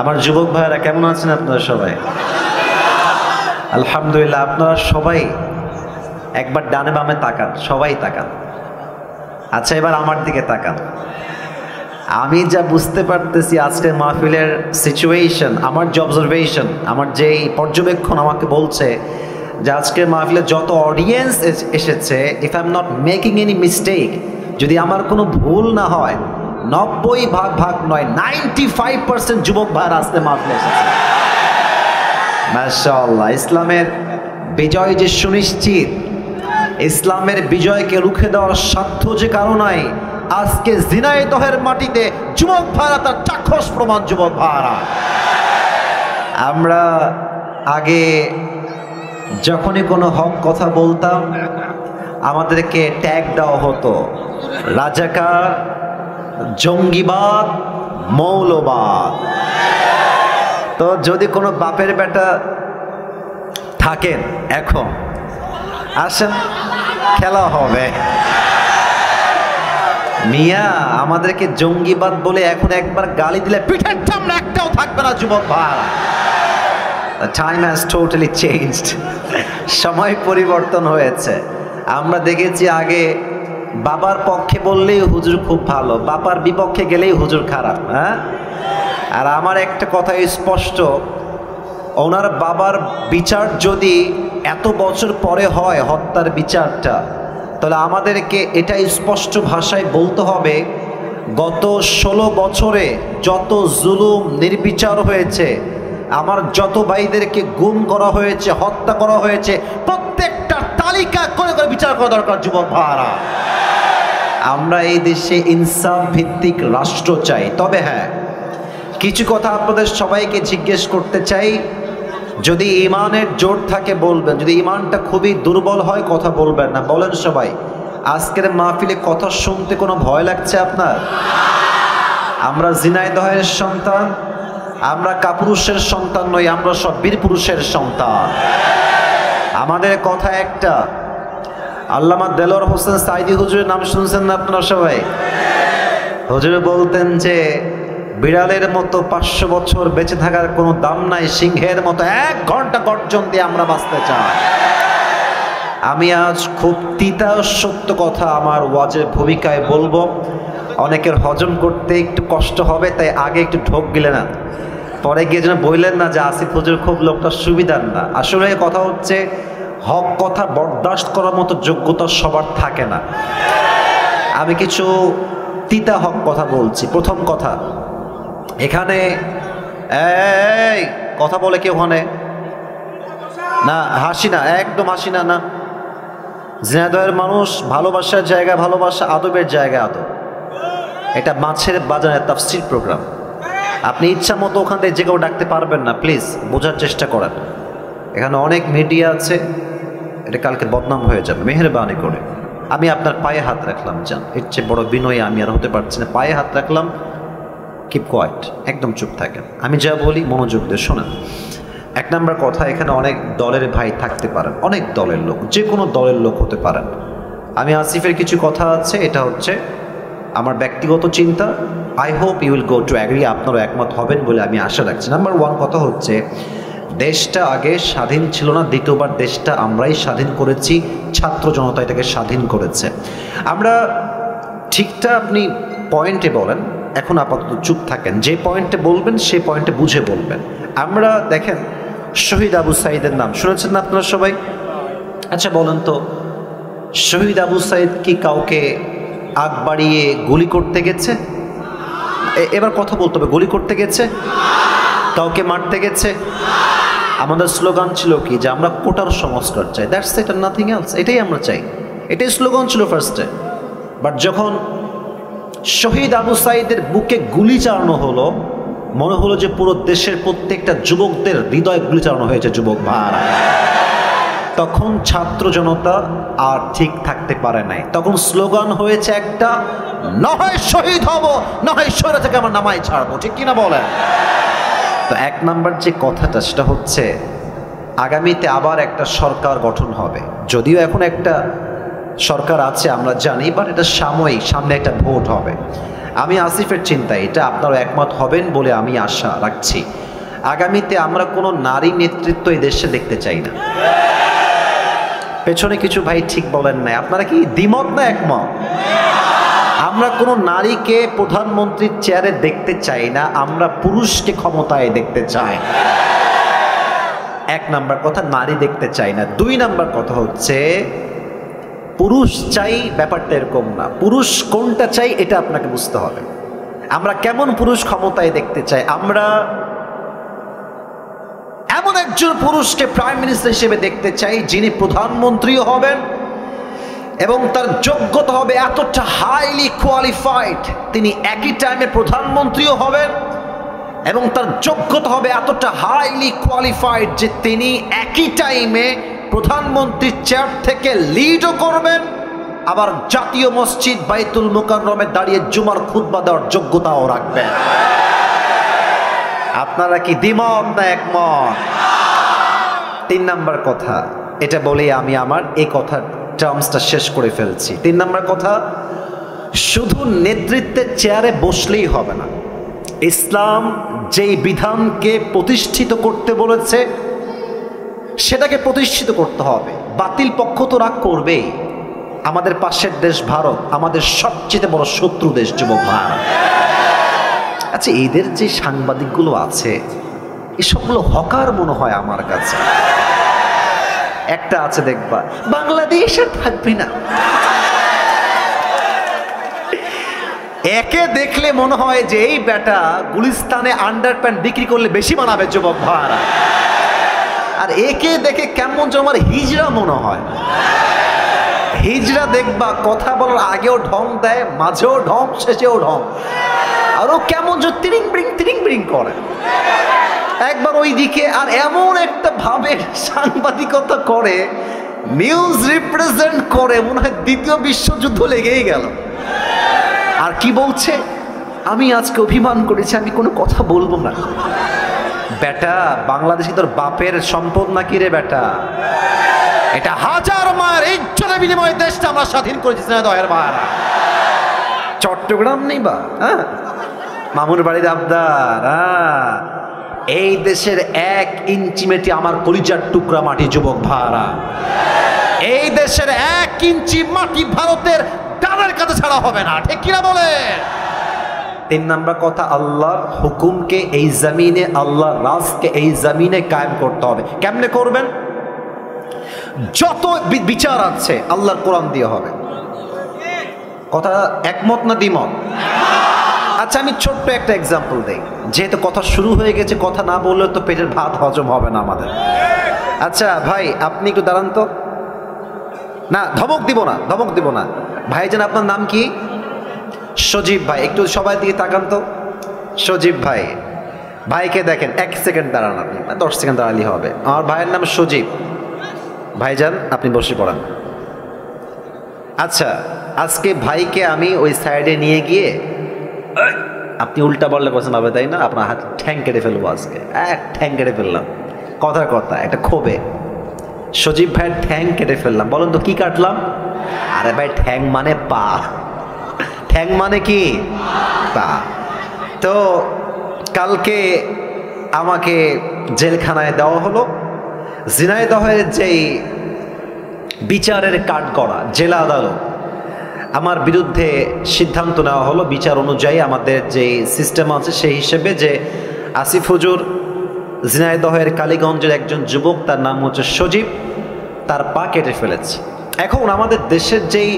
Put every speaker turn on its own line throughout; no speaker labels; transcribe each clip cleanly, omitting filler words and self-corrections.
আমার যুবক ভাইরা কেমন আছেন আপনারা সবাই? আলহামদুলিল্লাহ। আপনারা সবাই একবার ডানে বামে তাকান, সবাই তাকান। আচ্ছা, এবার আমার দিকে তাকান। আমি যা বুঝতে পারতেছি আজকের মাহফিলের সিচুয়েশন, আমার যে অবজারভেশন, আমার যেই পর্যবেক্ষণ আমাকে বলছে যে আজকের মাহফিলে যত অডিয়েন্স এসেছে, if I am not making any mistake, যদি আমার কোনো ভুল না হয়, 90 ভাগ নয়, 95% যুবক ভাইরা আজকে মাহফিলে এসেছে। মাশাআল্লাহ। ইসলামের বিজয় যে সুনিশ্চিত, ইসলামের বিজয়কে রুখে দেওয়ার সাধ্য যে কারো নাই, আজকে ঝিনাইদহের মাটিতে যুবক ভাইরা তার চাক্ষুষ প্রমাণ। যুবক ভাইরা, আমরা আগে যখনই কোনো হক কথা বলতাম আমাদেরকে ট্যাগ দেওয়া হতো রাজাকার, জঙ্গিবাদ, মৌলবাদ। তো যদি কোনো বাপের বেটা থাকেন এখন আসেন, খেলা হবে। মিয়া, আমাদেরকে জঙ্গিবাদ বলে এখন একবার গালি দিলে পিঠের চামড়া একটাও থাকবে না। যুবক ভাই, the time has totally changed. সময় পরিবর্তন হয়েছে। আমরা দেখেছি আগে বাবার পক্ষে বললেই হুজুর খুব ভালো, বাবার বিপক্ষে গেলেই হুজুর খারাপ। হ্যাঁ, আর আমার একটা কথা স্পষ্ট, ওনার বাবার বিচার যদি এত বছর পরে হয়, হত্যার বিচারটা, তাহলে আমাদেরকে এটা স্পষ্ট ভাষায় বলতে হবে, গত 16 বছরে যত জুলুম নির্বিচার হয়েছে, আমার যত ভাইদেরকে গুম করা হয়েছে, হত্যা করা হয়েছে, প্রত্যেকটা তালিকা করে করে বিচার করা দরকার। যুবক ভাইরা, আমরা এই দেশে ইনসাফ ভিত্তিক রাষ্ট্র চাই। তবে হ্যাঁ, কিছু কথা আপনাদের সবাইকে জিজ্ঞেস করতে চাই। যদি ইমানের জোর থাকে বলবেন, যদি ইমানটা খুবই দুর্বল হয় কথা বলবেন না। বলেন সবাই, আজকের মাহফিলে কথা শুনতে কোনো ভয় লাগছে আপনার? আমরা ঝিনাইদহের সন্তান, আমরা কাপুরুষের সন্তান নই, আমরা সব বীর পুরুষের সন্তান। আমাদের কথা একটা, আল্লামা দেলোয়ার হোসেন সাইদি হুজুরের নাম শুনছেন না আপনারা সবাই? হুজুর বলতেন যে বিড়ালের মতো 500 বছর বেঁচে থাকার কোনো দাম নাই, সিংহের মতো 1 ঘন্টা গর্জন দিয়ে আমরা বাঁচতে চাই। আমি আজ খুব তিতা সত্য কথা আমার ওয়াজের ভূমিকায় বলবো। অনেকের হজম করতে একটু কষ্ট হবে, তাই আগে একটু ঢোক গিলে না, পরে গিয়ে যেন বললেন না যে আসিফ হুজুর খুব লোকটা সুবিধার না। আসলে কথা হচ্ছে, হক কথা বরদাস্ত করার মতো যোগ্যতা সবার থাকে না। আমি কিছু তিতা হক কথা বলছি। প্রথম কথা, এখানে এই কথা বলে কি ওখানে না, হাসি না, একদম হাসি না। না, ঝিনাইদহের মানুষ ভালোবাসার জায়গা ভালোবাসা, আদবের জায়গা আদব। এটা মাছের বাজারের তাফসীর প্রোগ্রাম। আপনি ইচ্ছা মতো ওখান থেকে যে কেউ ডাকতে পারবেন না। প্লিজ বোঝার চেষ্টা করেন। এখানে অনেক মিডিয়া আছে, এটা কালকে বদনাম হয়ে যাবে। মেহেরবানি করে আমি আপনার পায়ে হাত রাখলাম, যান, এর চেয়ে বড় বিনয়ী আমি আর হতে পারছি না। পায়ে হাত রাখলাম, কিপ কোয়াইট, একদম চুপ থাকেন। আমি যা বলি মনোযোগ দিয়ে শোনেন। 1 নম্বর কথা, এখানে অনেক দলের ভাই থাকতে পারেন, অনেক দলের লোক, যে কোনো দলের লোক হতে পারেন। আমি আসিফের কিছু কথা আছে, এটা হচ্ছে আমার ব্যক্তিগত চিন্তা। I hope you will go to agree, আপনারও একমত হবেন বলে আমি আশা রাখছি। নাম্বার 1 কথা হচ্ছে, দেশটা আগে স্বাধীন ছিল না, দ্বিতীয়বার দেশটা আমরাই স্বাধীন করেছি, ছাত্র জনতা এটাকে স্বাধীন করেছে। আমরা ঠিকটা আপনি পয়েন্টে বলেন, এখন আপাতত চুপ থাকেন। যে পয়েন্টে বলবেন সেই পয়েন্টে বুঝে বলবেন। আমরা দেখেন, শহীদ আবু সাঈদের নাম শুনেছেন না আপনারা সবাই? আচ্ছা বলেন তো, শহীদ আবু সাঈদ কি কাউকে আগ বাড়িয়ে গুলি করতে গেছে? এবার কথা বলতে হবে, গুলি করতে গেছে? কাউকে মারতে গেছে? আমাদের স্লোগান ছিল কি, যে আমরা কোটার সংস্কার চাই, that's it and nothing else. এটাই আমরা চাই, এটাই স্লোগান ছিল ফার্স্টে। বাট যখন শহীদ আবু সাঈদের বুকে গুলি চালানো হলো, মনে হলো যে পুরো দেশের প্রত্যেকটা যুবকদের হৃদয়ে গুলি চালানো হয়েছে। যুবক ভাইরা, তখন ছাত্র জনতা আর ঠিক থাকতে পারে নাই। তখন স্লোগান হয়েছে একটা, নয় শহীদ হব, নয় শহীদ থেকে আমার নামাই ছাড়বো। ঠিক কিনা বলেন? তো 1 নম্বর যে কথাটা, সেটা হচ্ছে আগামীতে আবার একটা সরকার গঠন হবে। যদিও এখন একটা সরকার আছে আমরা জানি, বাট এটা সাময়িক, সামনে একটা ভোট হবে। আমি আসিফের চিন্তা, এটা আপনারা একমত হবেন বলে আমি আশা রাখছি। আগামীতে আমরা কোনো নারী নেতৃত্ব এই দেশে দেখতে চাই না। পেছনে কিছু ভাই ঠিক বলেন নাই, আপনারা কি দ্বিমত না একমত? আমরা কোনো নারীকে প্রধানমন্ত্রীর চেয়ারে দেখতে চাই না, আমরা পুরুষকে ক্ষমতায় দেখতে চাই। এক নাম্বার কথা, নারী দেখতে চাই না। দুই নাম্বার কথা হচ্ছে পুরুষ চাই, ব্যাপারটা এরকম না। পুরুষ কোনটা চাই এটা আপনাকে বুঝতে হবে। আমরা কেমন পুরুষ ক্ষমতায় দেখতে চাই? আমরা এমন একজন পুরুষকে প্রাইম মিনিস্টার হিসেবে দেখতে চাই যিনি প্রধানমন্ত্রীও হবেন এবং তার যোগ্যতা হবে এতটা হাইলি কোয়ালিফাইড, তিনি একই টাইমে প্রধানমন্ত্রীও হবেন এবং তার যোগ্যতা হবে এতটা হাইলি কোয়ালিফাইড যে তিনি একই টাইমে প্রধানমন্ত্রীর চেয়ার থেকে লিডও করবেন, আবার জাতীয় মসজিদ বাইতুল মুকাররমে দাঁড়িয়ে জুমার খুতবা দেওয়ার যোগ্যতাও রাখবেন। আপনারা কি দ্বিমত না একমত? তিন নাম্বার কথা, এটা বলেই আমি আমার এই কথার টার্মসটা শেষ করে ফেলছি। তিন নাম্বার কথা, শুধু নেতৃত্বের চেয়ারে বসলেই হবে না। ইসলাম যেই বিধানকে প্রতিষ্ঠিত করতে বলেছে সেটাকে প্রতিষ্ঠিত করতে হবে। বাতিল পক্ষ তো রাগ করবেই। আমাদের পাশের দেশ ভারত আমাদের সবচেয়ে বড় শত্রু দেশ, যুবক ভারত। আচ্ছা, এদের যে সাংবাদিকগুলো আছে এসবগুলো হকার মনে হয় আমার কাছে। একটা আছে দেখবা, বাংলাদেশ আর থাকবে না, একে দেখলে মনে হয় যে এই বেটা গুলিস্তানে আন্ডার প্যান্ট বিক্রি করলে বেশি বানাবে যুবক ভাইরা। আর একে দেখে কেমন যেন আমার হিজড়া মনে হয়। হিজড়া দেখবা কথা বলার আগেও ঢং দেয়, মাঝেও ঢং, শেষেও ঢং, আরো কেমন যে তিরিং বিরিং করে একবার ওই দিকে, আর এমন একটা ভাবে সাংবাদিকতা করে, নিউজ রিপ্রেজেন্ট করে, মনে হয় দ্বিতীয় বিশ্বযুদ্ধ লেগেই গেল। আর কি বলছে, আমি আজকে অভিমান করেছি, আমি কোনো কথা বলবো না। বেটা, বাংলাদেশি তোর বাপের সম্পদ নাকি রে বেটা? এটা হাজার মায়ের ইজ্জতের বিনিময়ে দেশটা আমরা স্বাধীন করেছি। চট্টগ্রাম নেই বা মামুর বাড়ির আবদার। এই দেশের 1 ইঞ্চি মেটি আমার কলিজার টুকরা মাটি, যুবক ভাড়া। এই দেশের 1 ইঞ্চি মাটি ভারতের ডানের কাছে ছাড়া হবে না, ঠিক কিনা বলে? তিন নাম্বার কথা, আল্লাহর হুকুমকে এই জমিনে, আল্লাহর রাজকে এই জমিনে কায়েম করতে হবে। কেমনে করবেন? যত বিচার আছে আল্লাহর কোরআন দিয়ে হবে। কথা একমত না দ্বিমত? আচ্ছা, আমি ছোট্ট একটা এক্সাম্পল দেই, যেহেতু কথা শুরু হয়ে গেছে, কথা না বললে তো পেটের ভাত হজম হবে না আমাদের। আচ্ছা ভাই, আপনি একটু দাঁড়ান তো। না, ধমক দিব না। ভাইজান, আপনার নাম কি? সজীব ভাই। একটু সবাই দিকে তাকান তো। সজীব ভাই, ভাইকে দেখেন। 1 সেকেন্ড দাঁড়ান, আপনি 10 সেকেন্ড দাঁড়ালেই হবে। আমার ভাইয়ের নাম সজীব। ভাইজান, আপনি বসে পড়ান। আচ্ছা, আজকে ভাইকে আমি ওই সাইডে নিয়ে গিয়ে, আপনি উল্টা বললে পছন্দ হবে তাই না? আপনার হাত ঠ্যাং কেটে ফেলবো আজকে। ঠ্যাং কেটে ফেললাম, কথার কথা, একটা ক্ষোভে সজীব ভাইয়ের ঠ্যাং কেটে ফেললাম। বলুন তো কি কাটলাম? আরে ভাই, ঠ্যাং মানে পা। ঠ্যাং মানে কি? পা। তো কালকে আমাকে জেলখানায় দেওয়া হলো। ঝিনাইদহের যেই বিচারের কাঠগড়া জেলা আদালত, আমার বিরুদ্ধে সিদ্ধান্ত নেওয়া হলো বিচার অনুযায়ী আমাদের যে সিস্টেম আছে সেই হিসেবে, যে আসিফ হুজুর ঝিনাইদহের কালীগঞ্জের একজন যুবক, তার নাম হচ্ছে সজীব, তার পা কেটে ফেলেছে। এখন আমাদের দেশের যেই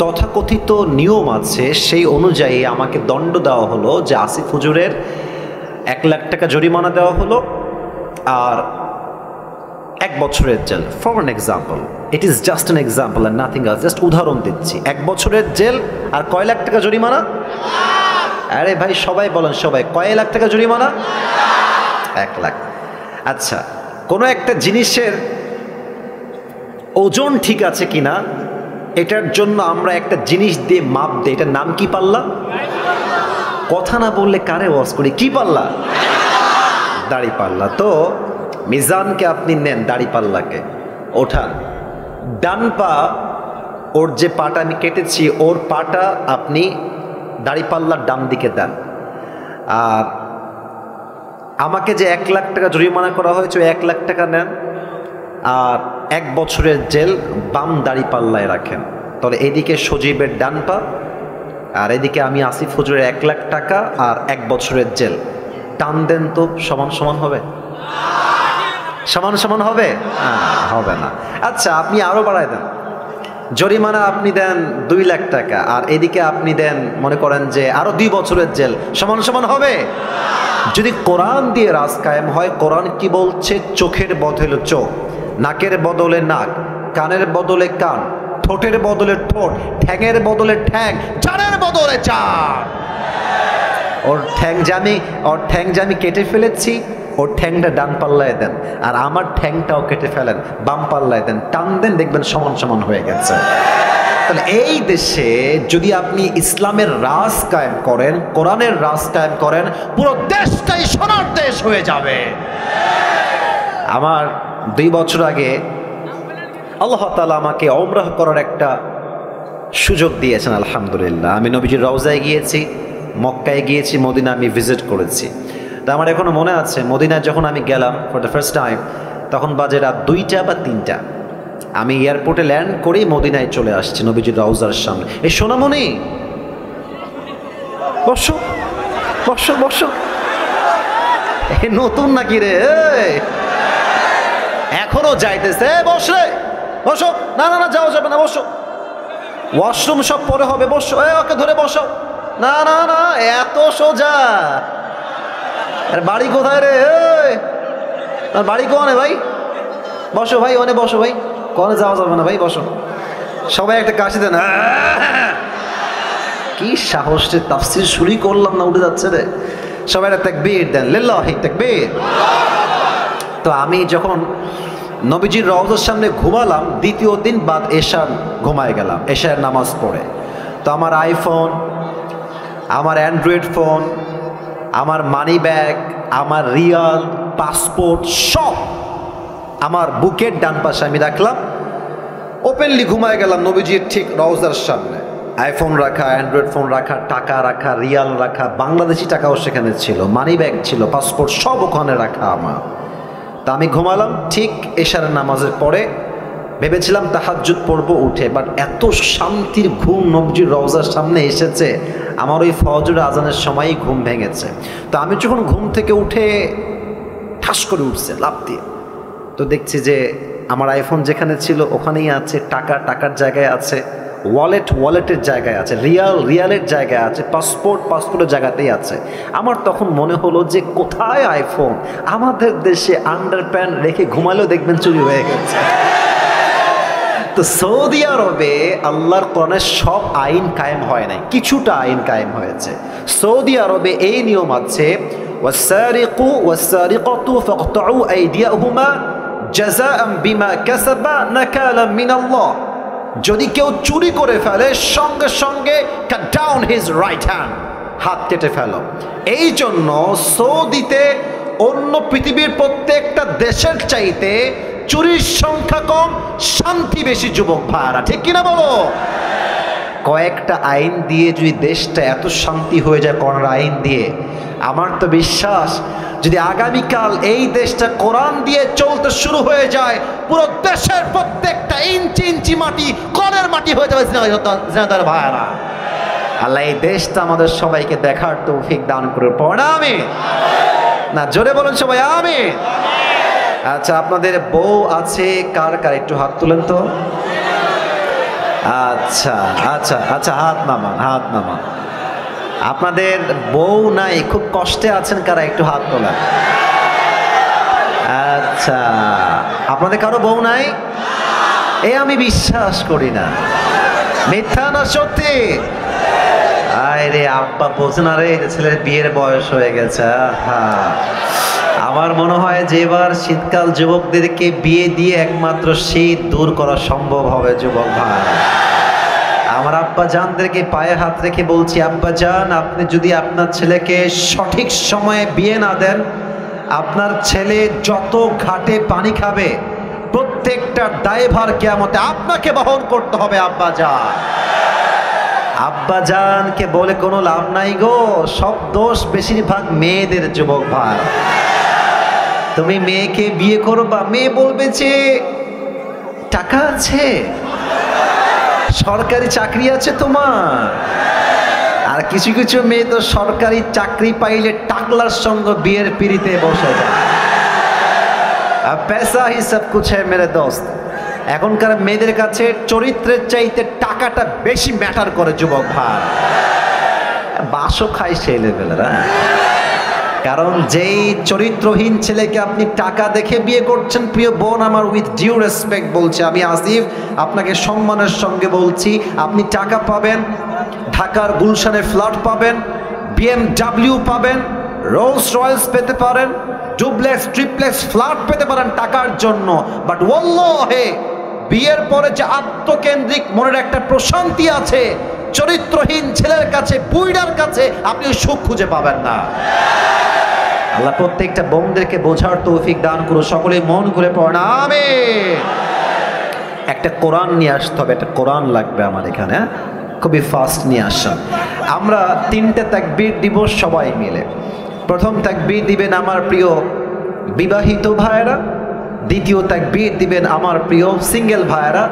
তথাকথিত নিয়ম আছে সেই অনুযায়ী আমাকে দণ্ড দেওয়া হলো, যে আসিফ হুজুরের 1 লাখ টাকা জরিমানা দেওয়া হলো আর 1 বছরের জেল। For an example, it is just an example and nothing else, just উদাহরণ দিচ্ছি। 1 বছরের জেল আর কয় লাখ টাকা জরিমানা? আরে ভাই সবাই বলেন, সবাই কয় লাখ টাকা জরিমানা? 1 লাখ। আচ্ছা, কোনো একটা জিনিসের ওজন ঠিক আছে কিনা এটার জন্য আমরা একটা জিনিস দিয়ে মাপ দিই, এটার নাম কি? পাল্লা। কথা না বললে কারে ওয়াজ করি? কি পাল্লা? দাড়ি পাল্লা। তো মিজানকে আপনি নেন, দাড়ি পাল্লাকে ওঠান, ডান পা, ওর যে পাটা আমি কেটেছি ওর পাটা আপনি দাড়িপাল্লার ডান দিকে দেন। আর আমাকে যে 1 লাখ টাকা জরিমানা করা হয়েছে, 1 লাখ টাকা নেন আর 1 বছরের জেল বাম দাড়িপাল্লায় রাখেন। তাহলে এদিকে সজীবের ডান পা আর এদিকে আমি আসিফ হুজুরের 1 লাখ টাকা আর 1 বছরের জেল। টান দেন তো সমান সমান হবে? সমান সমান হবে? হবে না। আচ্ছা, আপনি আরো বাড়ায় দেন, জরিমানা আপনি দেন 2 লাখ টাকা আর এদিকে আপনি দেন মনে করেন যে আরো 2 বছরের জেল। সমান সমান হবে? যদি কোরআন দিয়ে রাজ কায়েম হয়, কোরআন কি বলছে? চোখের বদলে চোখ, নাকের বদলে নাক, কানের বদলে কান, ঠোঁটের বদলে ঠোঁট, ঠ্যাঙের বদলে ঠ্যাং, জানের বদলে চার। ওর ঠ্যাং যে আমি কেটে ফেলেছি, ওর ঠ্যাংটা ডান পাল্লায় দেন আর আমার ঠ্যাংটাও কেটে ফেলেন, বাম পাল্লায় দেন, টান দেন, দেখবেন সমান সমান হয়ে গেছে। তাহলে এই দেশে যদি আপনি ইসলামের রাজ কায়েম করেন, কোরআনের রাজ কায়েম করেন, পুরো দেশটাই সোনার দেশ হয়ে যাবে। আমার 2 বছর আগে আল্লাহ তাআলা আমাকে উমরাহ করার একটা সুযোগ দিয়েছেন, আলহামদুলিল্লাহ। আমি নবীজির রওজায় গিয়েছি, মক্কায় গিয়েছি, মদিনা আমি ভিজিট করেছি। তা আমার এখনো মনে আছে, মদিনায় যখন আমি গেলাম ফর দ্য ফার্স্ট টাইম, তখন বাজে রাত 2টা বা 3টা। আমি এয়ারপোর্টে ল্যান্ড করেই মদিনায় চলে আসছি নবীজির রওজার সামনে। এই সোনামণি, বসো বসো বসো। এ নতুন নাকি রে? এখনো যাইতেছে? বস রে, বসো। না না না, যাওয়া যাবে না, বসো। ওয়াশরুম সব পরে হবে, বসো। ওকে ধরে বসো। না না না, এত সোজা? আর বাড়ি কোথায় রে? তার বাড়ি কোনে ভাই? বসো ভাই, ওনে বসো ভাই। কোনে যাওয়া যাবে না ভাই, বসো। সবাই একটা কাশি দেন। কি সাহস রে, তাফসীর শুরু করলাম না উঠে যাচ্ছে রে। সবাই একটা তাকবীর দেন, লিল্লাহি তাকবীর। তো আমি যখন নবীজির রওজার সামনে ঘুমালাম, দ্বিতীয় দিন বাদ এশার ঘুমায় গেলাম, এশার নামাজ পড়ে। তো আমার আইফোন, আমার অ্যান্ড্রয়েড ফোন, আমার মানি ব্যাগ, আমার রিয়াল, পাসপোর্ট সব আমার বুকের ডান পাশে আমি রাখলাম। ওপেনলি ঘুমায় গেলাম নবীজির ঠিক রওজার সামনে। আইফোন রাখা, অ্যান্ড্রয়েড ফোন রাখা, টাকা রাখা, রিয়াল রাখা, বাংলাদেশি টাকাও সেখানে ছিল, মানি ব্যাগ ছিল, পাসপোর্ট সব ওখানে রাখা আমার। তা আমি ঘুমালাম ঠিক এশার নামাজের পরে। ভেবেছিলাম তাহাজ্জুদ পড়বো উঠে, বাট এত শান্তির ঘুম নবীজির রওজার সামনে এসেছে, আমার ওই ফজর আজানের সময়ই ঘুম ভেঙেছে। তো আমি যখন ঘুম থেকে উঠে ঠাস করে উঠছে লাফ দিয়ে, তো দেখছি যে আমার আইফোন যেখানে ছিল ওখানেই আছে, টাকা টাকার জায়গায় আছে, ওয়ালেটের জায়গায় আছে, রিয়ালের জায়গায় আছে, পাসপোর্টের জায়গাতেই আছে। আমার তখন মনে হলো যে কোথায় আইফোন? আমাদের দেশে আন্ডারপ্যান্ট রেখে ঘুমালেও দেখবেন চুরি হয়ে গেছে। তো সৌদি আরবে আল্লাহর কোরআনের সব আইন কায়েম হয় নাই, কিছুটা আইন কায়েম হয়েছে। সৌদি আরবে এই নিয়ম আছে, ওয়াসারিকু ওয়াসারিকাতু ফাকতাউ আইদিয়াহুমা জাযাআন বিমা কাসাবা নাকালাম মিনাল্লাহ। যদি কেউ চুরি করে ফেলে, সঙ্গে সঙ্গে cut down his right hand, হাত কেটে ফেলো। এই জন্য সৌদিতে অন্য পৃথিবীর প্রত্যেকটা দেশের চাইতে চুরির সংখ্যা কম, শান্তি বেশি। যুবক ভাইরা ঠিক কিনা বলো? কয়েকটা আইন দিয়ে যদি দেশটা এত শান্তি হয়ে যায়, কোরআন আইন দিয়ে, আমার তো বিশ্বাস যদি আগামীকাল এই দেশটা কোরআন দিয়ে চলতে শুরু হয়ে যায়, পুরো দেশের প্রত্যেকটা ইঞ্চি ইঞ্চি মাটি কোরআনের মাটি হয়ে যাবে। জিনাদার ভাইরা, আল্লাহ এই দেশটা আমাদের সবাইকে দেখার তৌফিক দান করে পড়া আমি না, জোরে বলেন সবাই আমি। আচ্ছা, আপনাদের বউ আছে কার কার? একটু হাত তুলেন তো। আচ্ছা আচ্ছা আচ্ছা, হাত নামান, হাত নামান। আপনাদের বউ নাই, খুব কষ্টে আছেন কারা? একটু হাত তোলেন। আচ্ছা, আপনাদের কারো বউ নাই? এ আমি বিশ্বাস করি না, মিথ্যা না সত্যি? আরে আব্বা বোঝে না রে, ছেলের বিয়ের বয়স হয়ে গেছে। আমার মনে হয় যে এবার শীতকাল যুবকদেরকে বিয়ে দিয়ে একমাত্র শীত দূর করা সম্ভব হবে। যুবক ভাই, আমার আব্বা জানদেরকে পায়ে হাত রেখে বলছি, আব্বা জান, আপনি যদি আপনার ছেলেকে সঠিক সময়ে বিয়ে না দেন, আপনার ছেলে যত ঘাটে পানি খাবে প্রত্যেকটা দায়ভার কিয়ামতে আপনাকে বহন করতে হবে। আব্বা জান, আব্বাজানকে বলে কোনো লাভ নাই গো, সব দোষ বেশিরভাগ মেয়েদের। যুবক ভাই, তুমি মেয়েকে বিয়ে করবা, মেয়ে বলবে যে টাকা আছে, সরকারি চাকরি আছে তোমার। আর কিছু কিছু মেয়ে তো সরকারি চাকরি পাইলে টাকলার সঙ্গে বিয়ের পিড়িতে বসে যায়। পেশা হি সব কুছ হ্যায় মেরে দোস্ত। এখনকার মেয়েদের কাছে চরিত্রের চাইতে টাকাটা বেশি ম্যাটার করে। যুবক ভাই, বাসও খায় সেই লেভেলের। কারণ যেই চরিত্রহীন ছেলেকে আপনি টাকা দেখে বিয়ে করছেন, প্রিয় বোন আমার, উইথ ডিউ রেসপেক্ট বলছে, আমি আসিফ আপনাকে সম্মানের সঙ্গে বলছি, আপনি টাকা পাবেন, ঢাকার গুলশানে ফ্ল্যাট পাবেন, BMW পাবেন, রোলস রয়েলস পেতে পারেন, ডুপ্লেক্স ট্রিপ্লেক্স ফ্ল্যাট পেতে পারেন টাকার জন্য। বাট ওয়াল্লাহি বিয়ের পরে যে আত্মকেন্দ্রিক মনের একটা প্রশান্তি আছে, চরিত্রহীন ছেলের কাছে, বুইড়ার কাছে আপনি সুখ খুঁজে পাবেন না। আল্লাহ প্রত্যেকটা বোনদেরকে বোঝার তৌফিক দান করুন। সকলে মন খুলে পড়েন আমিন। একটা কোরআন নিয়ে আসতে হবে, একটা কোরআন লাগবে আমার এখানে, খুবই ফাস্ট নিয়ে আসেন। আমরা 3টে তাকবীর দিব সবাই মিলে। প্রথম তাকবীর দিবেন আমার প্রিয় বিবাহিত ভাইয়েরা, দ্বিতীয় তাকবীর দিবেন আমার প্রিয় সিঙ্গেল ভাইয়েরা।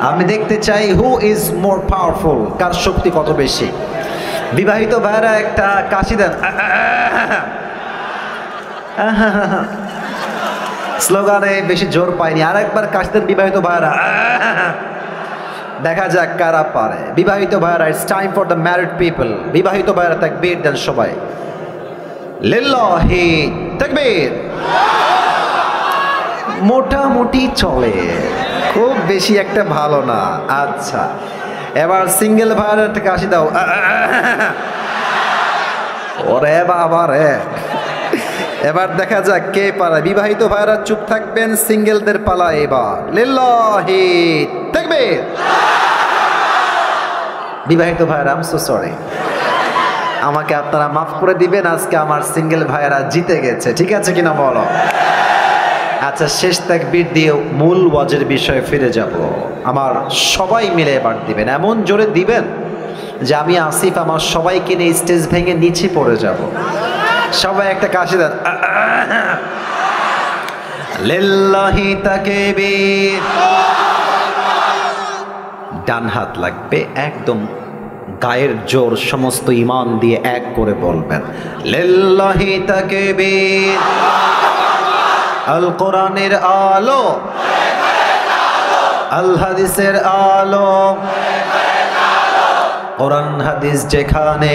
আমি দেখতে চাই হু ইজ মোর পাওয়ারফুল, কার শক্তি কত বেশি। বিবাহিত ভাইয়েরা একটা কাশি দেন, স্লোগানে বেশি জোর পাইনি, আর একবার কাশি দেন বিবাহিত ভাইয়েরা, দেখা যাক কারা পারে। বিবাহিত ভাইয়েরা, it's time for the married people. বিবাহিত ভাইয়েরা তাকবীর দেন সবাই, লিল্লাহি তাকবীর। মোটামুটি চলে, খুব বেশি একটা ভালো না। আচ্ছা, এবার সিঙ্গেল ভাইয়ের একটা কাশি দাও, ওরে বাবা রে। এবার দেখা যাক কে পারে। বিবাহিত ভাইয়েরা চুপ থাকবেন, সিঙ্গেলদের পালা এবার। লিল্লাহি তাকবীর। বিবাহিত ভাইয়েরা, আই এম সো সরি, আমাকে আপনারা মাফ করে দিবেন, আজকে আমার সিঙ্গেল ভাইয়েরা জিতে গেছে, ঠিক আছে কিনা বলো? আচ্ছা, শেষ তাকবীর দিয়ে মূল ওয়াজের বিষয়ে ফিরে যাব। আমার সবাই মিলে এবার দিবেন, এমন জোরে দিবেন যে আমি আসিফ আমার সবাইকে নিয়ে স্টেজ ভেঙে নিচে পড়ে যাব। সবাই একটা কাশি দেন, লিল্লাহি তাকবীর। ডান হাত লাগবে একদম গায়ের জোর, সমস্ত ইমান দিয়ে এক করে বলবেন, লিল্লাহি তাকবীর। আল কোরআনের আলো, আল হাদিসের আলো, কোরআন হাদিস যেখানে,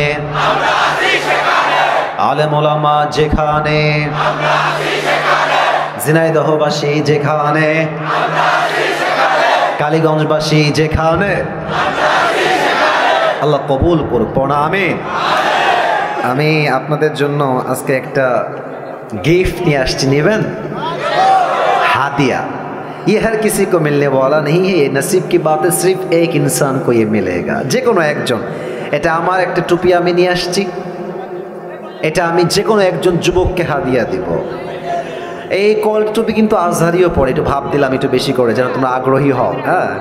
আলেম ওলামা যেখানে, ঝিনাইদহবাসী যেখানে, কালীগঞ্জবাসী যেখানে, আল্লাহ কবুল করুক, পড়া আমিন। আমি আপনাদের জন্য আজকে একটা गिफ्ट নিয়ে আসছি, নেবেন? हादिया, ये हर किसी को मिलने वाला नहीं है, ये नसीब की बात है, सिर्फ एक इंसान को ये मिलेगा, যে কোনো একজন। এটা আমার একটা টুপি আমি নিয়ে আসছি, এটা আমি যে কোনো একজন যুবককে হাদিয়া দিব। এই কল টুপি কিন্তু আজহারিও পড়ে, একটু ভাব দিলাম একটু বেশি করে যেন তোমরা আগ্রহী হও। হ্যাঁ,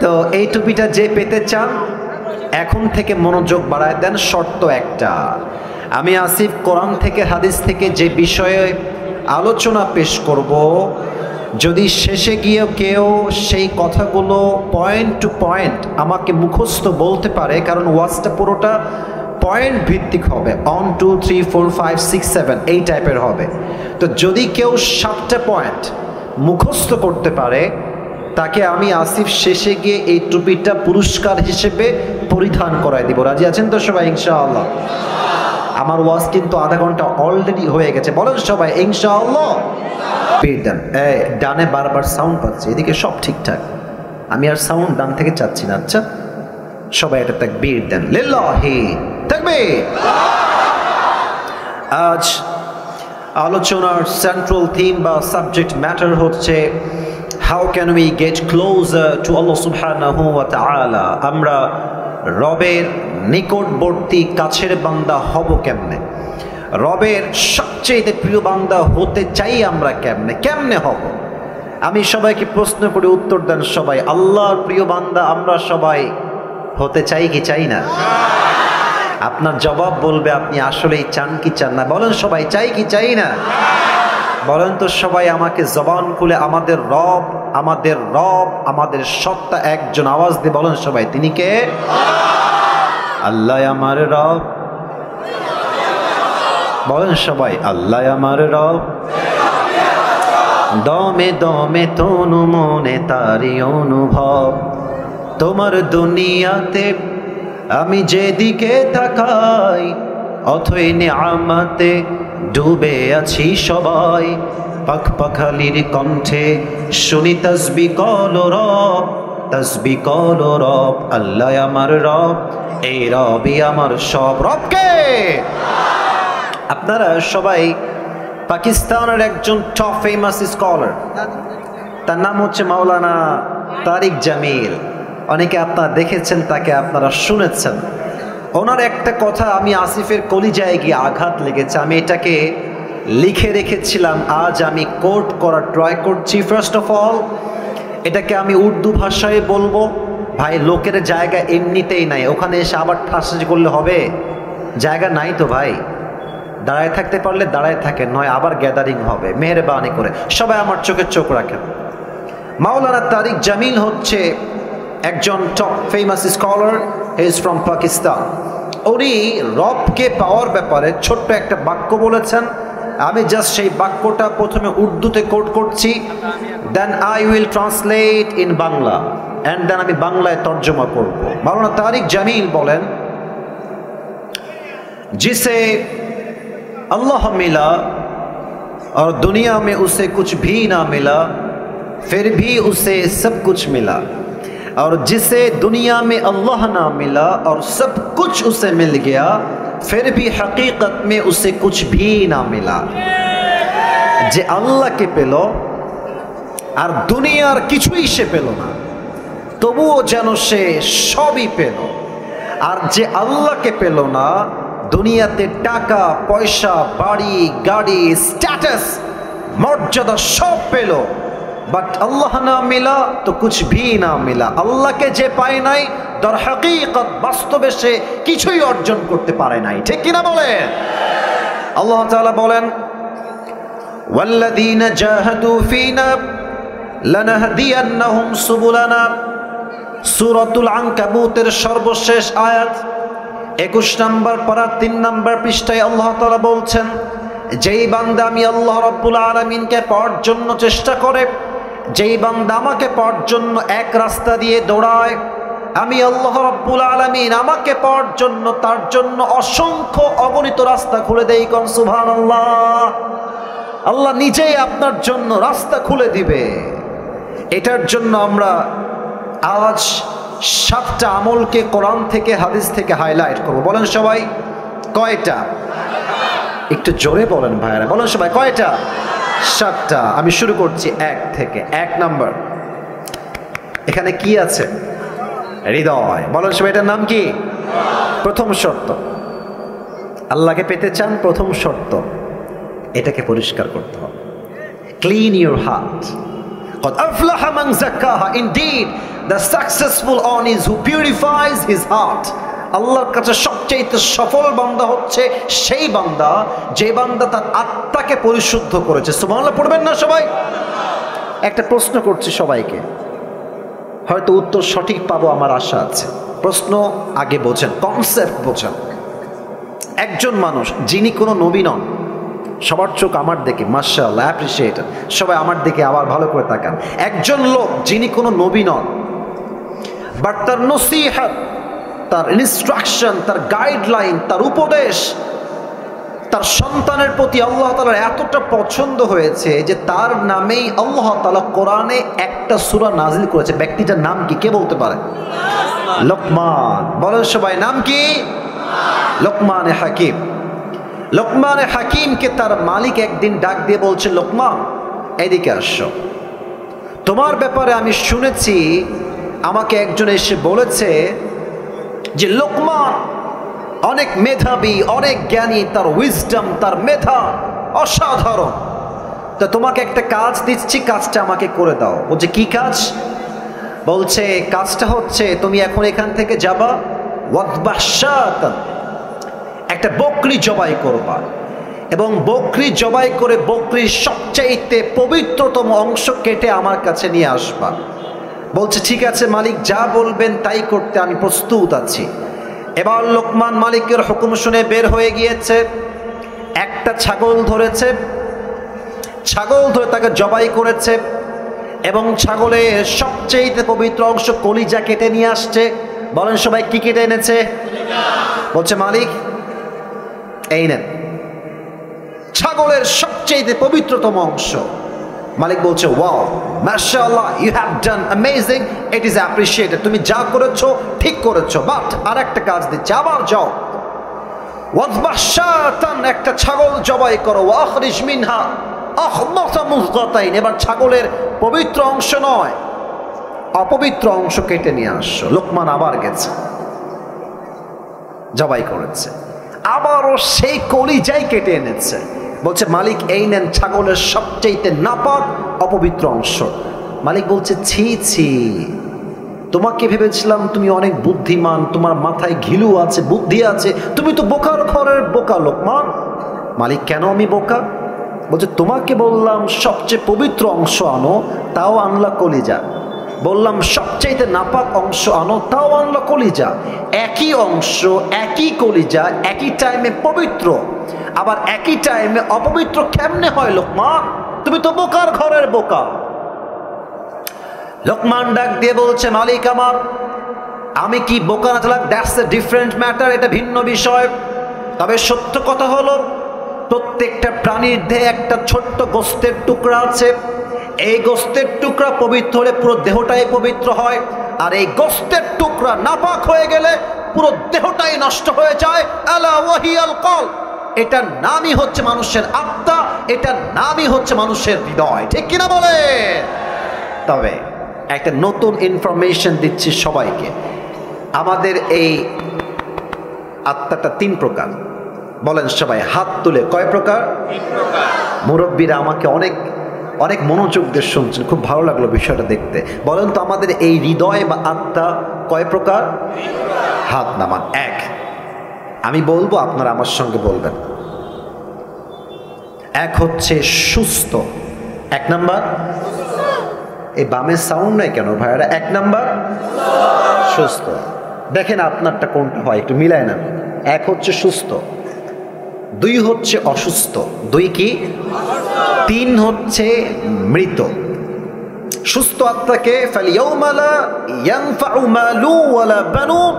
তো এই টুপিটা যে পেতে চান এখন থেকে মনোযোগ বাড়ায় দেন। শর্ত একটা, আমি আসিফ কোরআন থেকে হাদিস থেকে যে বিষয়ে আলোচনা পেশ করব, যদি শেষে গিয়ে কেউ সেই কথাগুলো পয়েন্ট টু পয়েন্ট আমাকে মুখস্থ বলতে পারে, কারণ ওয়াজটা পুরোটা পয়েন্ট ভিত্তিক হবে, 1 2 3 4 5 6 7 এই টাইপের হবে। তো যদি কেউ 7টা পয়েন্ট মুখস্থ করতে পারে, তাকে আমি আসিফ শেষে গিয়ে এই টুপিটা পুরস্কার হিসেবে পরিধান করায় দিব। রাজি আছেন তো সবাই? ইনশাআল্লাহ। আমার ওয়াজ কিন্তু আধা ঘন্টা অলরেডি হয়ে গেছে, বলেন সবাই ইনশাআল্লাহ। দেন ডানে বারবার সাউন্ড পাচ্ছি, এদিকে সব ঠিকঠাক, আমি আর সাউন্ড ডান থেকে চাচ্ছি না। আচ্ছা, সবাই এটা তাকবীর দেন, লিল্লাহি তাকবীর। আজ আলোচনার সেন্ট্রাল থিম বা সাবজেক্ট ম্যাটার হচ্ছে how can we get closer to Allah সুবহানাহু ওয়া তাআলা। আমরা রবের নিকটবর্তী কাছের বান্দা হব কেমনে, রবের সবচেয়ে প্রিয় বান্দা হতে চাই আমরা কেমনে, কেমনে হব? আমি সবাইকে প্রশ্ন করে উত্তর দেন সবাই। আল্লাহর প্রিয় বান্দা আমরা সবাই হতে চাই কি চাই না? আপনার জবাব বলবে আপনি আসলেই চান কি চান না। বলেন সবাই, চাই কি চাই না? বলেন তো সবাই আমাকে জবান খুলে, আমাদের রব, আমাদের রব, আমাদের সত্তা একজন, আওয়াজ দিয়ে বলেন সবাই, তিনি কে? আল্লাহ আমার রব। বলেন সবাই, আল্লাহ আমার রব। দমে দমে তনু মনে তারি অনুভব, তোমার দুনিয়াতে আমি যেদিকে তাকাই অথই নিয়ামতে ডুবে আছি সবাই। পাখ পাখালির কণ্ঠে শুনি তসবি কল রব, তসবি কল রব। আল্লাহ আমার রব, এই রবই আমার সব। রবকে আপনারা সবাই পাকিস্তানের একজন টপ ফেমাস স্কলার, তার নাম হচ্ছে মাওলানা তারিক জামিল। অনেকে আপনারা দেখেছেন তাকে, আপনারা শুনেছেন। ওনার একটা কথা আমি আসিফের কলিজায় গিয়ে আঘাত লেগেছে। আমি এটাকে লিখে রেখেছিলাম, আজ আমি কোট করার ট্রাই করছি। ফার্স্ট অফ অল এটাকে আমি উর্দু ভাষায় বলবো। ভাই লোকের জায়গা এমনিতেই নাই, ওখানে এসে আবার ঠাসি করলে হবে? জায়গা নাই তো ভাই। দাঁড়ায় থাকতে পারলে দাঁড়ায় থাকেন, নয় আবার গ্যাদারিং হবে। মেহরবানি করে সবাই আমার চোখে চোখ রাখেন। মাওলানা তারিক জামিল হচ্ছে একজন top famous scholar, he is from Pakistan. উনি রবকে পাওয়ার ব্যাপারে ছোট্ট একটা বাক্য বলেছেন। আমি জাস্ট সেই বাক্যটা প্রথমে উর্দুতে কোট করছি, then I will translate in Bangla, and then আমি বাংলায় তর্জমা করব। মাওলানা তারিক জামিল বলেন, जिसे अल्लाह मिला और दुनिया में उसे कुछ भी ना मिला, फिर भी उसे सब कुछ मिला, और जिसे दुनिया में अल्लाह ना मिला और सब कुछ उसे मिल गया, फिर भी हकीकत में उसे कुछ भी ना मिला। जे अल्लाह के पेलो और दुनियार किछुई से पेलो ना, तबुओ जेनो से सबई पेलो। और जे अल्लाह के पेलो ना, দুনিয়াতে টাকা পয়সা বাড়ি গাড়ি স্ট্যাটাস মর্যাদা সব পেল, বাট আল্লাহ না মিলা তো কুছ ভি না মিলা। আল্লাহকে যে পায় নাই, দর হাকিকত বাস্তবে সে কিছুই অর্জন করতে পারে নাই। ঠিক কিনা বলেন? আল্লাহ তাআলা বলেন, ওয়াল্লাযীনা জাহাদু ফীনা লানাহদিয়ান্নাহুম সুবুলানা। সূরাতুল আনকাবুতের সর্বশেষ আয়াত 21 নম্বর পারা 3 নম্বর পৃষ্ঠায় আল্লাহ তাআলা বলছেন, যেই বান্দা আমি আল্লাহ রাব্বুল আলামিনকে পাওয়ার জন্য চেষ্টা করে, যেই বান্দা আমাকে পাওয়ার জন্য এক রাস্তা দিয়ে দৌড়ায়, আমি আল্লাহ রাব্বুল আলামিন আমাকে পাওয়ার জন্য তার জন্য অসংখ্য অগণিত রাস্তা খুলে দেই। কোন সুবহানাল্লাহ। আল্লাহ নিজেই আপনার জন্য রাস্তা খুলে দিবে। এটার জন্য আমরা আজ 7টা আমলকে কোরআন থেকে হাদিস থেকে হাইলাইট করব। বলেন সবাই, কয়টা? একটু জোরে বলেন ভাইরা, বলেন সবাই কয়টা? 7টা। আমি শুরু করছি 1 থেকে। 1 নাম্বার, এখানে কি আছে? হৃদয়। বলেন সবাই, এটার নাম কি? প্রথম শর্ত, আল্লাহকে পেতে চান, প্রথম শর্ত এটাকে পরিষ্কার করতে হবে। Clean your heart. قد أفلح من زكاها. Indeed, the successful one is who purifies his heart. আল্লাহর কাছে সবচেয়ে সফল বান্দা হচ্ছে সেই বান্দা যে বান্দা তার আত্মাকে পরিশুদ্ধ করেছে। সুবহানাল্লাহ পড়বেন না সবাই? একটা প্রশ্ন করছি সবাইকে, হয়তো উত্তর সঠিক পাবো আমার আশা আছে। প্রশ্ন আগে বোঝেন, কনসেপ্ট বোঝেন। একজন মানুষ যিনি কোনো নবী নন, সবার চোখ আমার দিকে, মাশাআল্লাহ, অ্যাপ্রিশিয়েট। সবাই আমার দিকে আবার ভালো করে তাকান। একজন লোক যিনি কোনো নবী নন, বাট তার নসিহত, তার ইনস্ট্রাকশন, তার গাইডলাইন, তার উপদেশ তার সন্তানের প্রতি আল্লাহ তাআলার এতটা পছন্দ হয়েছে যে তার নামেই আল্লাহ তাআলা কোরআনে একটা সূরা নাজিল করেছে। ব্যক্তিটার নাম কি? কে বলতে পারে? লোকমান। বলেন সবাই, নাম কি? লোকমান হাকিম। লোকমান হাকিমকে তার মালিক একদিন ডাক দিয়ে বলছে, লোকমান এদিকে আসো, তোমার ব্যাপারে আমি শুনেছি, আমাকে একজন এসে বলেছে যে লোকমান অনেক মেধাবী, অনেক জ্ঞানী, তার উইজডম, তার মেধা অসাধারণ। তো তোমাকে একটা কাজ দিচ্ছি, কাজটা আমাকে করে দাও। বলছে কি কাজ? বলছে কাজটা হচ্ছে তুমি এখন এখান থেকে যাবা, ওয়াদবাহশাতান, একটা বকরি জবাই করবা এবং বকরি জবাই করে বকরির সবচাইতে পবিত্রতম অংশ কেটে আমার কাছে নিয়ে আসবা। বলছে ঠিক আছে মালিক, যা বলবেন তাই করতে আমি প্রস্তুত আছি। এবার লোকমান মালিকের হুকুম শুনে বের হয়ে গিয়েছে, একটা ছাগল ধরেছে, ছাগল ধরে তাকে জবাই করেছে এবং ছাগলের সবচেয়ে পবিত্র অংশ কলিজা কেটে নিয়ে আসছে। বলেন সবাই কি কেটে এনেছে? বলছে মালিক এই নেন ছাগলের সবচেয়ে পবিত্রতম অংশ। মালিক বলছে ওয়াও মাশাআল্লাহ, you have done amazing, it is appreciated, তুমি যা করেছো ঠিক করেছো, বাট আর একটা কাজ দিচ্ছি, আবার যাও ওয়াজবাহশাতান, একটা ছাগল জবাই করো, ওয়াখরিজ মিনহা আখমাতা মুযগাতাইন, এবার ছাগলের পবিত্র অংশ নয় অপবিত্র অংশ কেটে নিয়ে আসছো। লোকমান আবার গেছে, জবাই করেছে, আবারও সেই কলিজাই কেটে এনেছে। বলছে মালিক এই নেন ছাগলের সবচেয়ে নাপাক অপবিত্র অংশ। মালিক বলছে ছি ছি, তোমাকে ভেবেছিলাম তুমি অনেক বুদ্ধিমান, তোমার মাথায় ঘিলু আছে, বুদ্ধি আছে, তুমি তো বোকার ঘরের বোকা লোকমান। মালিক কেন আমি বোকা? বলছে তোমাকে বললাম সবচেয়ে পবিত্র অংশ আনো, তাও আনলা কলিজা, বললাম সবচেয়ে নাপাক অংশ আনো, তাও আনলা কলিজা। একই অংশ একই কলিজা একই টাইমে পবিত্র, আবার একই টাইমে অপবিত্র কেমনে হয় লোকমান? তুমি তো বোকার ঘরের বোকা। লোকমান ডাক দিয়ে বলছে মালিক আমার, আমি কি বোকা না চালাক দ্যাটস এ ডিফারেন্ট ম্যাটার, এটা ভিন্ন বিষয়। তবে সত্য কথা হলো প্রত্যেকটা প্রাণীর দেহে একটা ছোট্ট গোস্তের টুকরা আছে, এই গোস্তের টুকরা পবিত্র হলে পুরো দেহটাই পবিত্র হয়, আর এই গোস্তের টুকরা নাপাক হয়ে গেলে পুরো দেহটাই নষ্ট হয়ে যায়। আলা ওয়াহিয়াল কল, এটার নামই হচ্ছে মানুষের আত্মা, এটার নামই হচ্ছে মানুষের হৃদয়, ঠিক কিনা বলে? তবে একটা নতুন ইনফরমেশন দিচ্ছি সবাইকে, আমাদের এই আত্মাটা 3 প্রকার। বলেন সবাই হাত তুলে, কয় প্রকার? মুরব্বীরা আমাকে অনেক অনেক মনোযোগ দিয়ে শুনছেন, খুব ভালো লাগলো বিষয়টা দেখতে। বলেন তো আমাদের এই হৃদয় বা আত্মা কয় প্রকার? হাত নামান। 1, আমি বলবো আপনারা আমার সঙ্গে বলবেন। 1 হচ্ছে সুস্থ। 1 নাম্বার, এই বামের সাউন্ড নাই কেন ভাইয়ারা? 1 নাম্বার সুস্থ। দেখেন আপনারটা কোনটা হয়, একটু মিলায় না। 1 হচ্ছে সুস্থ, 2 হচ্ছে অসুস্থ, 2 কি? 3 হচ্ছে মৃত। সুস্থ আত্মাকে ফালইয়াউমা লা ইয়ানফাউ মালু ওয়ালা বানুন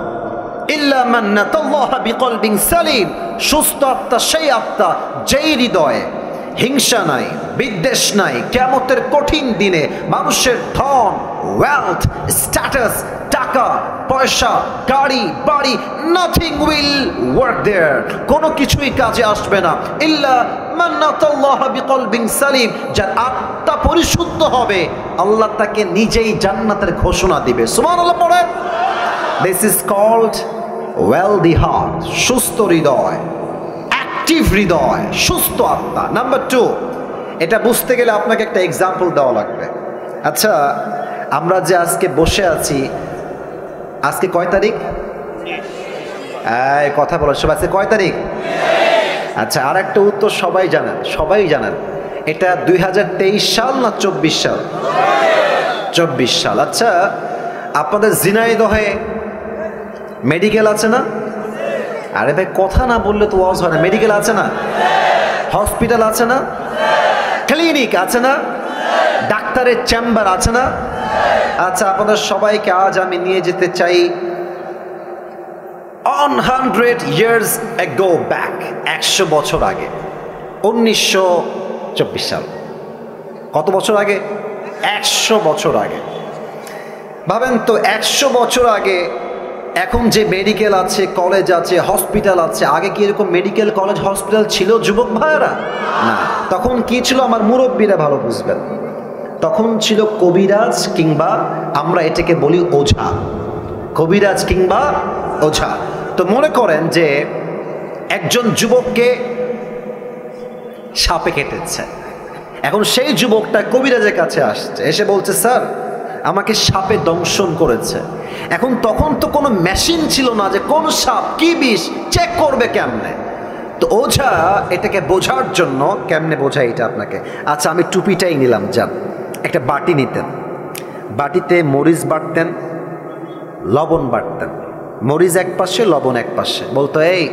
ইল্লা মান আতাল্লাহা বিকলবিন সালিম। সুস্থ আত্মা সেই আত্মা যেই হৃদয়ে হিংসা নাই, বিদ্বেষ নাই, কিয়ামতের কঠিন দিনে মানুষের ধন, ওয়েলথ, স্ট্যাটাস, টাকা পয়সা, গাড়ি বাড়ি, নাথিং উইল ওয়ার্ক দেয়ার, কোনো কিছুই কাজে আসবে না। ইল্লা মান আতাল্লাহা বিকলবিন সালিম, যার আত্মা পরিশুদ্ধ হবে আল্লাহ তাকে নিজেই জান্নাতের ঘোষণা দিবে। সুবহানাল্লাহ পড়েন। This is called wealthy heart, সুস্থ হৃদয়, অ্যাক্টিভ হৃদয়, সুস্থ আত্মা। নাম্বার 2, এটা বুঝতে গেলে আপনাকে একটা এক্সাম্পল দেওয়া লাগবে। আচ্ছা, আমরা যে আজকে বসে আছি, আজকে কয় তারিখ? কথা বলো সবাই, আজকে কয় তারিখ? আচ্ছা, আর একটা উত্তর সবাই জানেন, সবাই জানেন, এটা 2023 সাল না 24 সাল? 24 সাল। আচ্ছা, আপনাদের ঝিনাইদহে মেডিকেল আছে না? আরে ভাই কথা না বললে তো ওয়াজ হয় না। মেডিকেল আছে না? হসপিটাল আছে না? ক্লিনিক আছে না? ডাক্তারের চেম্বার আছে না? আচ্ছা, আপনাদের সবাইকে আজ আমি নিয়ে যেতে চাই 100 years ago back, 100 বছর আগে, 1924 সাল। কত বছর আগে? 100 বছর আগে। ভাবেন তো 100 বছর আগে এখন যে মেডিকেল আছে, কলেজ আছে, হসপিটাল আছে, আগে কি এরকম মেডিকেল কলেজ হসপিটাল ছিল যুবক ভাইয়েরা? না। তখন কি ছিল আমার মুরব্বীরা ভালো বুঝবেন, তখন ছিল কবিরাজ কিংবা আমরা এটাকে বলি ওঝা, কবিরাজ কিংবা ওঝা। তো মনে করেন যে একজন যুবককে সাপে কেটেছে, এখন সেই যুবকটা কবিরাজের কাছে আসছে, এসে বলছে স্যার আমাকে সাপে দংশন করেছে। এখন তখন তো কোনো মেশিন ছিল না যে কোন সাপ কি বিষ চেক করবে কেমনে। তো ওঝা এটাকে বোঝার জন্য, কেমনে বোঝায় এটা আপনাকে, আচ্ছা আমি টুপিটাই নিলাম, যান একটা বাটি নিতেন, বাটিতে মরিচ বাটতেন, লবণ বাটতেন, মরিচ এক পাশে লবণ এক পাশে, বলতো এই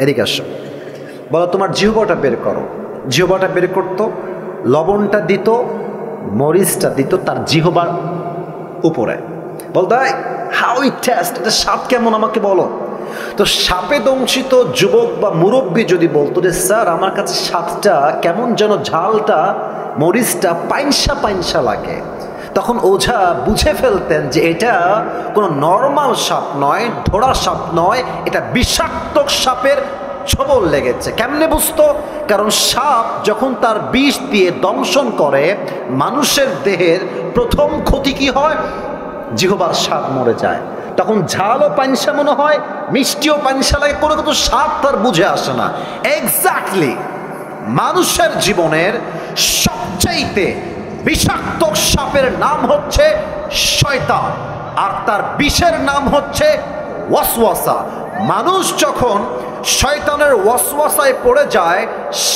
এদিকে আসো, বলো তোমার জিহ্বাটা বের করো, জিহ্বাটা বের করতো, লবণটা দিত, মরিচটা দিত তার জিহ্বার উপরে, বলতো হাউ ইট টেস্ট, এটা স্বাদ কেমন আমাকে বলো। তো সাপে দংশিত যুবক বা মুরব্বী যদি বলতো যে স্যার আমার কাছে স্বাদটা কেমন যেন, ঝালটা মরিচটা পাইনসা পাইনসা লাগে, তখন ওঝা বুঝে ফেলতেন যে এটা কোনো নর্মাল সাপ নয়, ধরা সাপ নয়, এটা বিষাক্ত সাপের ছোবল লেগেছে। কেমনে বুঝতো? কারণ সাপ যখন তার বিষ দিয়ে দংশন করে মানুষের দেহের প্রথম ক্ষতি কি হয়? জিহ্বার স্বাদ মরে যায়। তখন ঝালও পানসা মনে হয়, মিষ্টিও পানসা লাগে, কোনো কিছু স্বাদ তার বুঝে আসে না। এক্স্যাক্টলি মানুষের জীবনের সবচাইতে বিষাক্ত সাপের নাম হচ্ছে শয়তান, আর তার বিষের নাম হচ্ছে ওয়াসওয়াসা। মানুষ যখন শয়তানের ওয়াসওয়াসায় পড়ে যায়,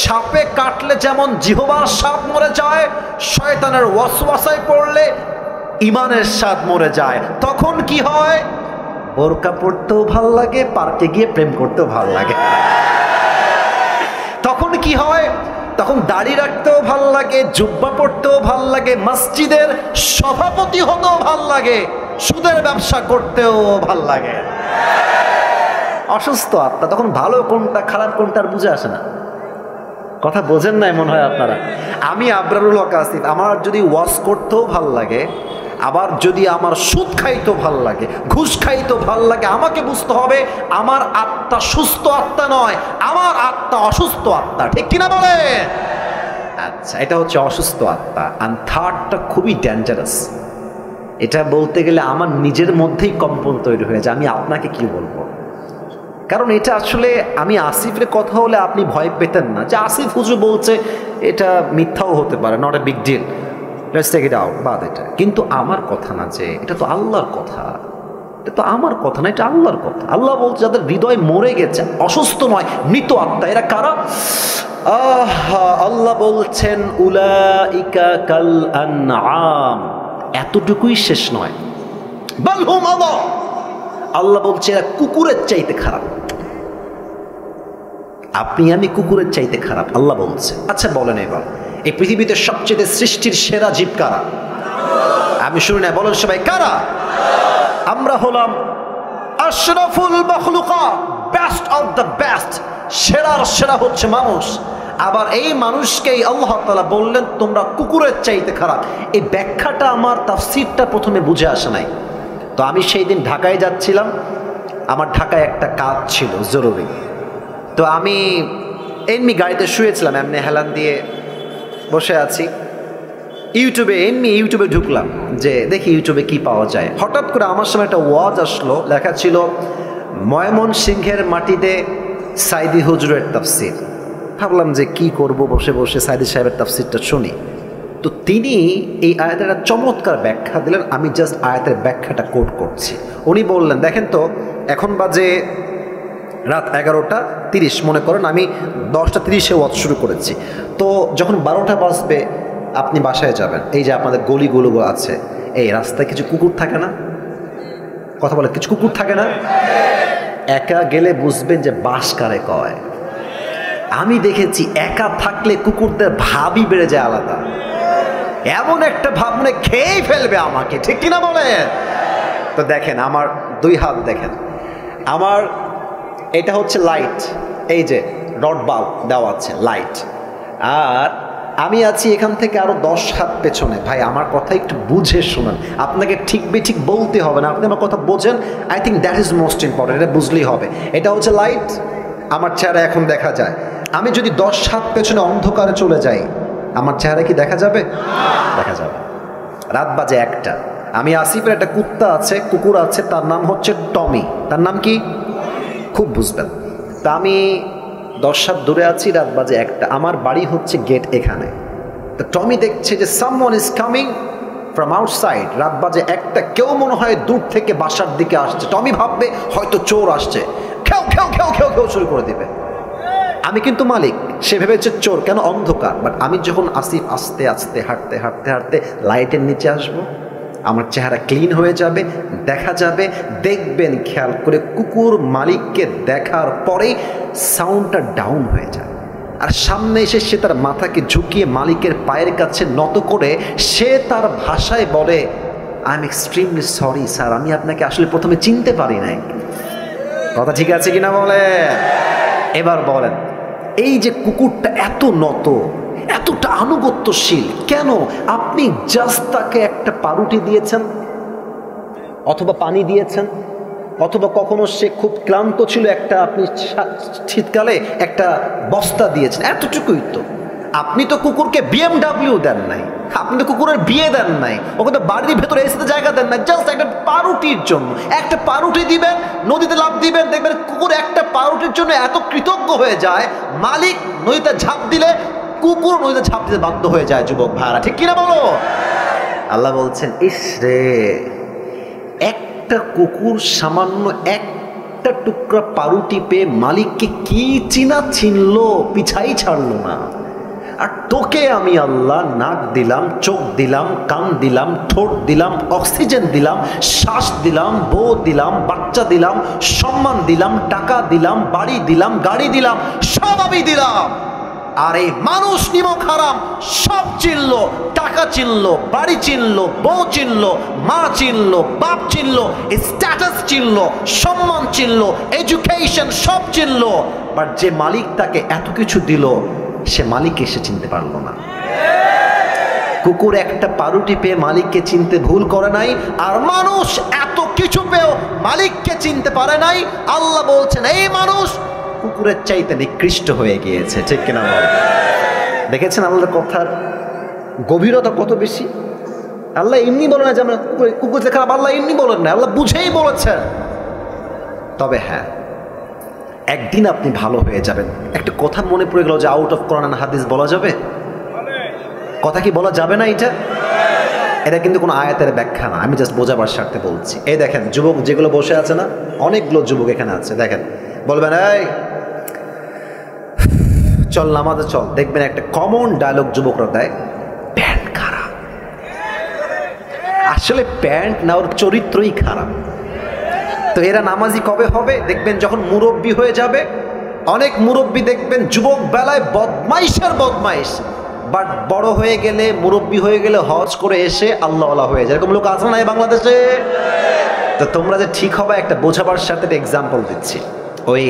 সাপে কাটলে যেমন জিহ্বার স্বাদ মরে যায়, শয়তানের ওয়াসওয়াসায় পড়লে ইমানের স্বাদ মরে যায়। তখন কি হয়? বোরকা পড়তেও ভাল লাগে, পার্কে গিয়ে প্রেম করতেও ভাল লাগে। তখন কি হয়? তখন দাড়ি রাখতেও ভাল লাগে, জুব্বা পড়তেও ভাল লাগে, মসজিদের সভাপতি হতেও ভাল লাগে, সুদের ব্যবসা করতেও ভাল লাগে। অসুস্থ আত্মা, তখন ভালো কোনটা খারাপ কোনটা আর বুঝে আসে না। কথা বোঝেন নাই মনে হয় আপনারা। আমি আবরারুল হক আসিফ, আমার যদি ওয়াজ করতেও ভাল লাগে, আবার যদি আমার সুদ খাইতেও ভাল লাগে, ঘুষ খাইতেও ভাল লাগে, আমাকে বুঝতে হবে আমার আত্মা সুস্থ আত্মা নয়, আমার আত্মা অসুস্থ আত্মা। ঠিক কিনা বলে? আচ্ছা, এটা হচ্ছে অসুস্থ আত্মা। আর থার্ডটা খুবই ডেঞ্জারাস। এটা বলতে গেলে আমার নিজের মধ্যেই কম্পন তৈরি হয়ে যায়, আমি আপনাকে কি বলবো। কারণ এটা আসলে আমি আসিফের কথা হলে আপনি ভয় পেতেন না যে আসিফ হুজুর বলছে, এটা মিথ্যাও হতে পারে, not a big deal, let's take it out, বাদ এটা। কিন্তু আমার কথা না, যে এটা তো আল্লাহর কথা, এটা তো আমার কথা না, এটা আল্লাহর কথা। আল্লাহ বলছে যাদের হৃদয় মরে গেছে, অসুস্থ নয়, মৃত আত্মা, এরা কারা? আল্লাহ বলছেন উলাইকা কাল আনআম। এতটুকুই শেষ নয়, বাল হুম আযাব। আল্লাহ বলছে এরা কুকুরের চাইতে খারাপ। আপনি আমি কুকুরের চাইতে খারাপ, আল্লাহ বলছে। আচ্ছা বলেন এবার, এই পৃথিবীতে সবচেয়ে সৃষ্টির সেরা জীব কারা? আমি শুনি না, বলেন সবাই কারা? আমরা হলাম আশরাফুল মাখলুকাত, বেস্ট অফ দ্য বেস্ট। সেরার সেরা হচ্ছে মানুষ। আবার এই মানুষকেই আল্লাহ তাআলা বললেন তোমরা কুকুরের চাইতে খারাপ। এই ব্যাখ্যাটা আমার তাফসীরটা প্রথমে বুঝে আসে নাই। তো আমি সেই দিন ঢাকায় যাচ্ছিলাম, আমার ঢাকায় একটা কাজ ছিল জরুরি। তো আমি এমনি গাড়িতে শুয়েছিলাম, এমনি হেলান দিয়ে বসে আছি, ইউটিউবে ঢুকলাম যে দেখি ইউটিউবে কি পাওয়া যায়। হঠাৎ করে আমার সামনে একটা ওয়াজ আসলো, লেখা ছিল ময়মনসিংহের মাটিতে সাইদি হুজুরের তাফসীর। ভাবলাম যে কি করব, বসে বসে সাইদি সাহেবের তাফসীরটা শুনি। তো তিনি এই আয়াতের একটা চমৎকার ব্যাখ্যা দিলেন, আমি জাস্ট আয়াতের ব্যাখ্যাটা কোট করছি। উনি বললেন দেখেন তো, এখন বাজে রাত 11:30, মনে করেন আমি 10:30-এ ওয়াজ শুরু করেছি। তো যখন 12টা বাজবে আপনি বাসায় যাবেন, এই যে আপনাদের গলিগুলো আছে, এই রাস্তায় কিছু কুকুর থাকে না? কথা বলে, কিছু কুকুর থাকে না? একা গেলে বুঝবেন যে বাস কারে কয়। আমি দেখেছি একা থাকলে কুকুরদের ভাবই বেড়ে যায় আলাদা, এমন একটা ভাব মনে খেয়েই ফেলবে আমাকে। ঠিক কিনা বলেন? তো দেখেন আমার 2 হাত, দেখেন আমার এটা হচ্ছে লাইট, এই যে রড বাল্ব দেওয়া আছে লাইট, আর আমি আছি এখান থেকে আরো 10 হাত পেছনে। ভাই আমার কথা একটু বুঝে শুনুন, আপনাকে ঠিক বেঠিক বলতে হবে না, আপনি আমার কথা বোঝেন। I think that is most important, এটা বুঝলেই হবে। এটা হচ্ছে লাইট, আমার চেহারা এখন দেখা যায়। আমি যদি 10 হাত পেছনে অন্ধকারে চলে যাই, আমার চেহারা কি দেখা যাবে? দেখা যাবে। রাত বাজে 1টা, আমি আসিফের একটা কুকুর আছে, তার নাম হচ্ছে টমি। তার নাম কি? খুব বুঝবেন। তা আমি 10 হাত দূরে আছি, রাত বাজে 1টা, আমার বাড়ি হচ্ছে গেট এখানে। তো টমি দেখছে যে someone is coming from outside, রাত বাজে একটা, কেউ মনে হয় দূর থেকে বাসার দিকে আসছে, টমি ভাববে হয়তো চোর আসছে, খেউ খেউ খেউ খেউ খেউ শুরু করে দিবে। আমি কিন্তু মালিক, সে ভেবেছে চোর, কেন অন্ধকার। বাট আমি যখন আসিফ আস্তে আস্তে হাঁটতে হাঁটতে হাঁটতে লাইটের নিচে আসবো, আমার চেহারা ক্লিন হয়ে যাবে, দেখা যাবে, দেখবেন খেয়াল করে কুকুর মালিককে দেখার পরেই সাউন্ডটা ডাউন হয়ে যায়, আর সামনে এসে সে তার মাথাকে ঝুঁকিয়ে মালিকের পায়ের কাছে নত করে সে তার ভাষায় বলে, I am extremely sorry sir, আমি আপনাকে আসলে প্রথমে চিনতে পারি নাই। কথা ঠিক আছে কিনা বলে? এবার বলেন, এই যে কুকুরটা এত নত, এতটা আনুগত্যশীল কেন? আপনি জাস্ট তাকে একটা পাউরুটি দিয়েছেন, অথবা পানি দিয়েছেন, অথবা কখনো সে খুব ক্লান্ত ছিল, একটা আপনি শীতকালে একটা বস্তা দিয়েছেন, এতটুকুই তো। আপনি তো কুকুরকে BMW দেন নাই, আপনি তো কুকুরের বিয়ে দেন নাই, ওকে তো বাড়ির ভেতরে এসে জায়গা দেন নাই, জাস্ট একটা পাউরুটির জন্য। একটা পাউরুটি দিবেন, নদীতে লাফ দিবেন, দেখবেন কুকুর একটা পাউরুটির জন্য এত কৃতজ্ঞ হয়ে যায়, মালিক নদীতে ঝাঁপ দিলে কুকুর নদীতে ঝাঁপ দিতে বাধ্য হয়ে যায়। যুবক ভাইরা, ঠিক কিনা বলো? আল্লাহ বলছেন, ইস রে, একটা কুকুর সামান্য একটা টুকরা পাউরুটি পেয়ে মালিককে কি চিনা চিনলো, পিছাই ছাড়লো না। আর তোকে আমি আল্লাহ নাক দিলাম, চোখ দিলাম, কান দিলাম, ঠোঁট দিলাম, অক্সিজেন দিলাম, শ্বাস দিলাম, বউ দিলাম, বাচ্চা দিলাম, সম্মান দিলাম, টাকা দিলাম, বাড়ি দিলাম, গাড়ি দিলাম, সব আমি দিলাম। আর এই মানুষ নিমক হারাম সব চিনলো, টাকা চিনলো, বাড়ি চিনলো, বউ চিনলো, মা চিনলো, বাপ চিনলো, স্ট্যাটাস চিনলো, সম্মান চিনলো, এডুকেশন সব চিনলো, বাট যে মালিক তাকে এত কিছু দিল, সে মালিককে সে চিনতে পারলো না। কুকুর একটা পাউরুটি পেয়ে মালিককে চিনতে ভুল করে নাই, আর মানুষ এত কিছু পেয়েও মালিককে চিনতে পারে নাই। আল্লাহ বলছেন, এই মানুষ কুকুরের চাইতে নিকৃষ্ট হয়ে গিয়েছে। ঠিক কিনা বল? দেখেছেন আল্লাহর কথার গভীরতা কত বেশি? আল্লাহ এমনি বলে না যে আমরা কুকুর যে খারাপ, আল্লাহ এমনি বলেন না, আল্লাহ বুঝেই বলেছেন। তবে হ্যাঁ, একদিন আপনি ভালো হয়ে যাবেন। একটা কথা মনে পড়ে গেল যে আউট অফ কোরআন এন্ড হাদিস বলা যাবে? কথা কি বলা যাবে না? এটা কিন্তু কোনো আয়াতের ব্যাখ্যা না, আমি জাস্ট বোঝাবার স্বার্থে বলছি। এই দেখেন যুবক যেগুলো বসে আছে না, অনেকগুলো যুবক এখানে আছে, দেখেন, বলবেন এই চল নামাজে চল, দেখবেন একটা কমন ডায়লগ যুবকরা দেয়, প্যান্ট খারাপ। আসলে প্যান্ট না, ওর চরিত্রই খারাপ। তো এরা নামাজি কবে হবে? দেখবেন যখন মুরব্বী হয়ে যাবে। অনেক মুরব্বী দেখবেন যুবক বেলায় বদমাইশের বদমাইশ, বাট বড় হয়ে গেলে, মুরব্বী হয়ে গেলে হজ করে এসে আল্লাহওয়ালা হয়ে যায়। এরকম লোক আছে না এই বাংলাদেশে? তো তোমরা যে ঠিক হবে একটা বোঝাবার সাথে এক্সাম্পল দিচ্ছি। ওই